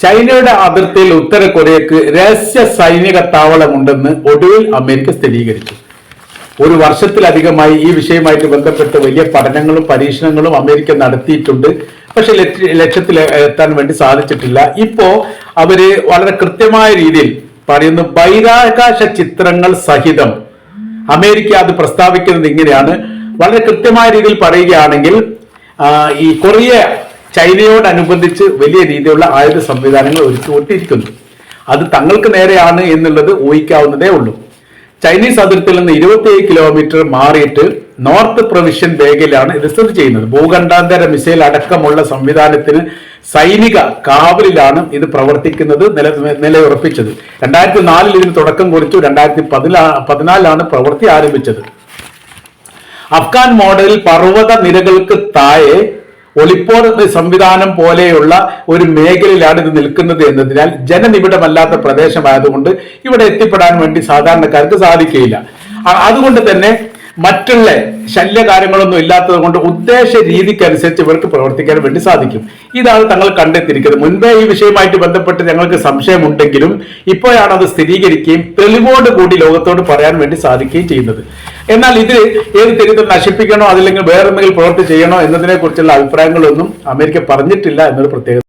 ചൈനയുടെ അതിർത്തിയിൽ ഉത്തര കൊറിയക്ക് രഹസ്യ സൈനിക താവളമുണ്ടെന്ന് ഒടുവിൽ അമേരിക്ക സ്ഥിരീകരിച്ചു. ഒരു വർഷത്തിലധികമായി ഈ വിഷയവുമായിട്ട് ബന്ധപ്പെട്ട് വലിയ പഠനങ്ങളും പരീക്ഷണങ്ങളും അമേരിക്ക നടത്തിയിട്ടുണ്ട്. പക്ഷെ ലക്ഷ്യത്തിൽ എത്താൻ വേണ്ടി സാധിച്ചിട്ടില്ല. ഇപ്പോ അവര് വളരെ കൃത്യമായ രീതിയിൽ പറയുന്നു, ബഹിരാകാശ ചിത്രങ്ങൾ സഹിതം അമേരിക്ക അത് പ്രസ്താവിക്കുന്നത് ഇങ്ങനെയാണ്. വളരെ കൃത്യമായ രീതിയിൽ പറയുകയാണെങ്കിൽ ഈ കൊറിയ ചൈനയോടനുബന്ധിച്ച് വലിയ രീതിയിലുള്ള ആയുധ സംവിധാനങ്ങൾ ഒരുക്കിക്കൊണ്ടിരിക്കുന്നു. അത് തങ്ങൾക്ക് നേരെയാണ് എന്നുള്ളത് ഊഹിക്കാവുന്നതേ ഉള്ളൂ. ചൈനീസ് അതിർത്തിയിൽ നിന്ന് 27 കിലോമീറ്റർ മാറിയിട്ട് നോർത്ത് പ്രവിഷ്യൻ മേഖലയിലാണ് ഇത് സ്ഥിതി ചെയ്യുന്നത്. ഭൂഖണ്ഡാന്തര മിസൈൽ അടക്കമുള്ള സംവിധാനത്തിന് സൈനിക കാവലിലാണ് ഇത് പ്രവർത്തിക്കുന്നത് നിലയുറപ്പിച്ചത്. 2004 ഇതിന് തുടക്കം കുറിച്ചു. 2014 പ്രവൃത്തി ആരംഭിച്ചത്. അഫ്ഗാൻ മോഡലിൽ പർവ്വത നിരകൾക്ക് താഴെ ഒളിപ്പോർ സംവിധാനം പോലെയുള്ള ഒരു മേഖലയിലാണ് ഇത് നിൽക്കുന്നത് എന്നതിനാൽ ജനനിബിഡമല്ലാത്ത പ്രദേശമായതുകൊണ്ട് ഇവിടെ എത്തിപ്പെടാൻ വേണ്ടി സാധാരണക്കാർക്ക് സാധിക്കുകയില്ല. അതുകൊണ്ട് തന്നെ മറ്റുള്ള ശല്യകാര്യങ്ങളൊന്നും ഇല്ലാത്തത് കൊണ്ട് ഉദ്ദേശ രീതിക്കനുസരിച്ച് ഇവർക്ക് പ്രവർത്തിക്കാൻ വേണ്ടി സാധിക്കും. ഇതാണ് തങ്ങൾ കണ്ടെത്തിയിരിക്കുന്നത്. മുൻപേ ഈ വിഷയവുമായിട്ട് ബന്ധപ്പെട്ട് ഞങ്ങൾക്ക് സംശയമുണ്ടെങ്കിലും ഇപ്പോഴാണ് അത് സ്ഥിരീകരിക്കുകയും തെളിവോട് കൂടി ലോകത്തോട് പറയാൻ വേണ്ടി സാധിക്കുകയും ചെയ്യുന്നത്. എന്നാൽ ഇത് ഏത് തരത്തിൽ നശിപ്പിക്കണോ അതല്ലെങ്കിൽ വേറെന്തെങ്കിലും പ്രവൃത്തി ചെയ്യണോ എന്നതിനെ കുറിച്ചുള്ള അഭിപ്രായങ്ങളൊന്നും അമേരിക്ക പറഞ്ഞിട്ടില്ല എന്നൊരു പ്രത്യേകത.